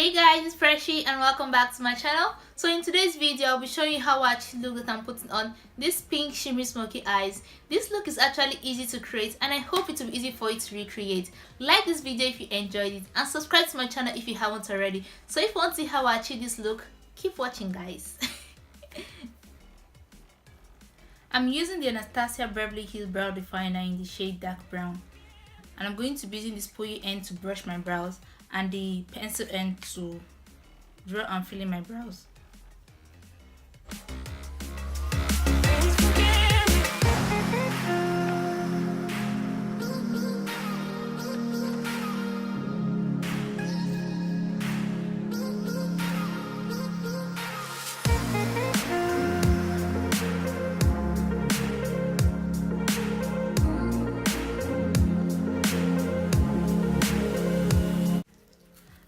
Hey guys, it's Freshie and welcome back to my channel. So in today's video, I'll be showing you how I actually look that I'm putting on this Pink Shimmering Smokey Eyes. This look is actually easy to create and I hope it will be easy for you to recreate. Like this video if you enjoyed it and subscribe to my channel if you haven't already. So if you want to see how I achieve this look, keep watching guys. I'm using the Anastasia Beverly Hills Brow Definer in the shade Dark Brown. And I'm going to be using this pointy end to brush my brows and the pencil end to draw and fill in my brows.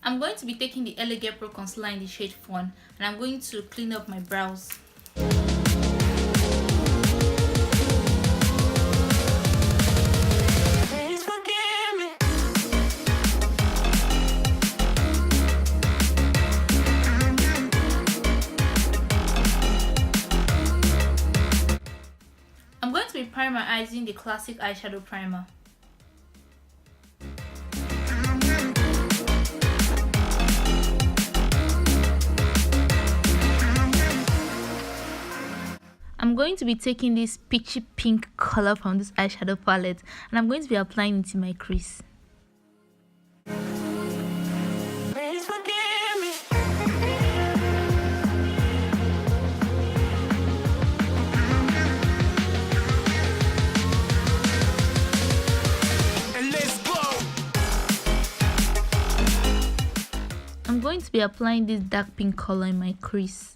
I'm going to be taking the Elegant Pro Concealer in the shade Fawn and I'm going to clean up my brows. I'm going to be priming my eyes using the classic eyeshadow primer. I'm going to be taking this peachy pink color from this eyeshadow palette and I'm going to be applying it in my crease. I'm going to be applying this dark pink color in my crease.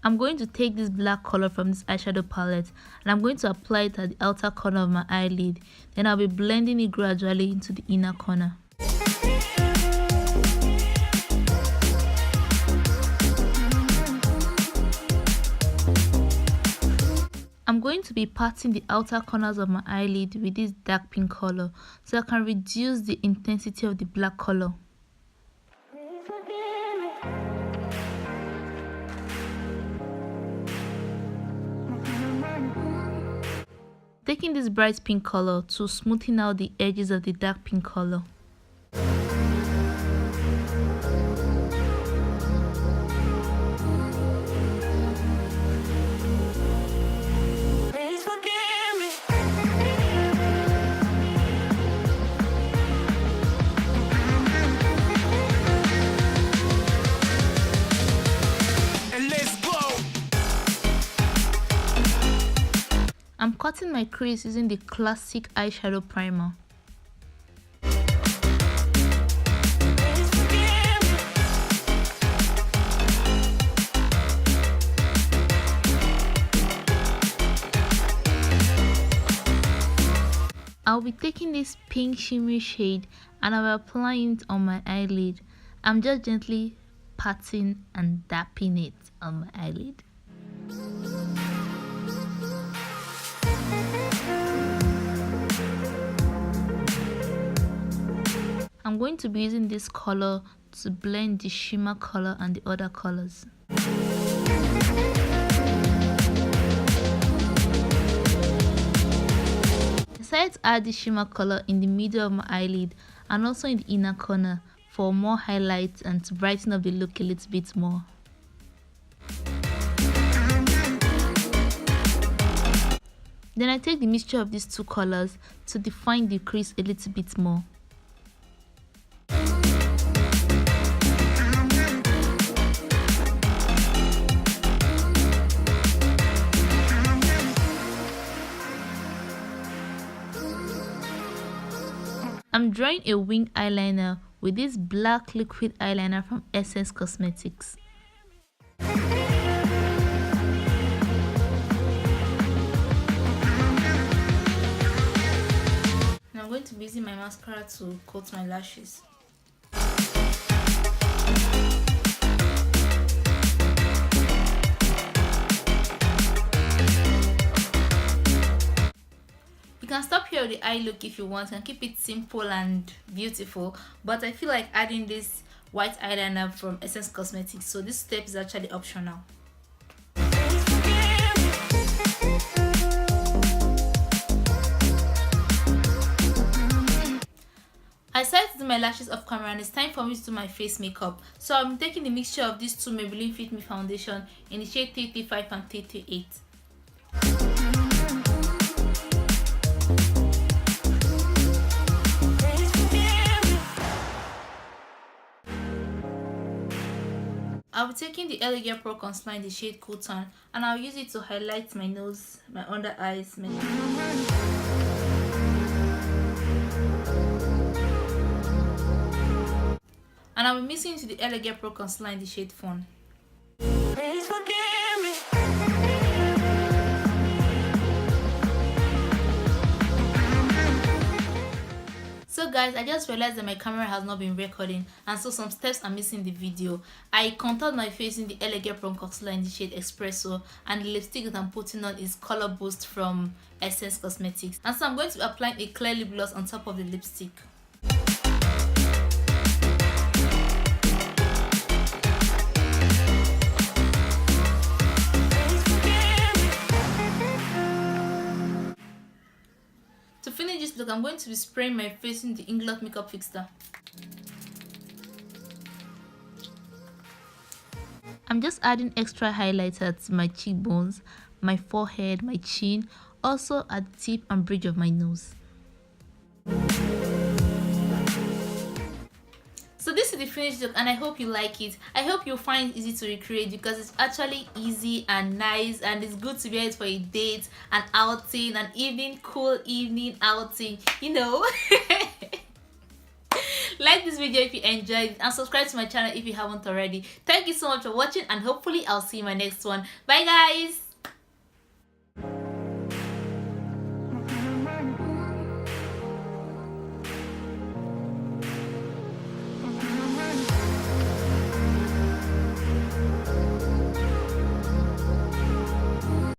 I'm going to take this black color from this eyeshadow palette and I'm going to apply it at the outer corner of my eyelid. Then I'll be blending it gradually into the inner corner. I'm going to be patting the outer corners of my eyelid with this dark pink color so I can reduce the intensity of the black color. Taking this bright pink color to smoothen out the edges of the dark pink color. I'm cutting my crease using the classic eyeshadow primer. I'll be taking this pink shimmery shade and I'll be applying it on my eyelid. I'm just gently patting and dapping it on my eyelid. I'm going to be using this color to blend the shimmer color and the other colors. I decided to add the shimmer color in the middle of my eyelid and also in the inner corner for more highlights and to brighten up the look a little bit more. Then I take the mixture of these two colors to define the crease a little bit more. I'm drawing a wing eyeliner with this black liquid eyeliner from Essence Cosmetics. I'm going to be using my mascara to coat my lashes. care of the eye look if you want. You can keep it simple and beautiful, but I feel like adding this white eyeliner from Essence Cosmetics, so this step is actually optional. I decided to do my lashes off camera and it's time for me to do my face makeup. So I'm taking the mixture of these two Maybelline Fit Me foundation in the shade 335 and 338. I'll be taking the Eyeshadow Pro Concealer in the shade Cool Tone and I'll use it to highlight my nose, my under eyes, my... And I'll be mixing into the Eyeshadow Pro Concealer in the shade Fawn. So guys, I just realized that my camera has not been recording and so some steps are missing in the video. I contoured my face in the Eyeshadow Pro Concealer in the shade Espresso, and the lipstick that I'm putting on is Color Boost from Essence Cosmetics. And so I'm going to be applying a clear lip gloss on top of the lipstick. To finish this look, I'm going to be spraying my face in the Inglot Makeup Fixer. I'm just adding extra highlighter to my cheekbones, my forehead, my chin, also at the tip and bridge of my nose. So this is the finished look and I hope you like it. I hope you'll find it easy to recreate because it's actually easy and nice, and it's good to wear it for a date, an outing, an evening, cool evening outing, you know. Like this video if you enjoyed it and subscribe to my channel if you haven't already. Thank you so much for watching and hopefully I'll see you in my next one. Bye guys.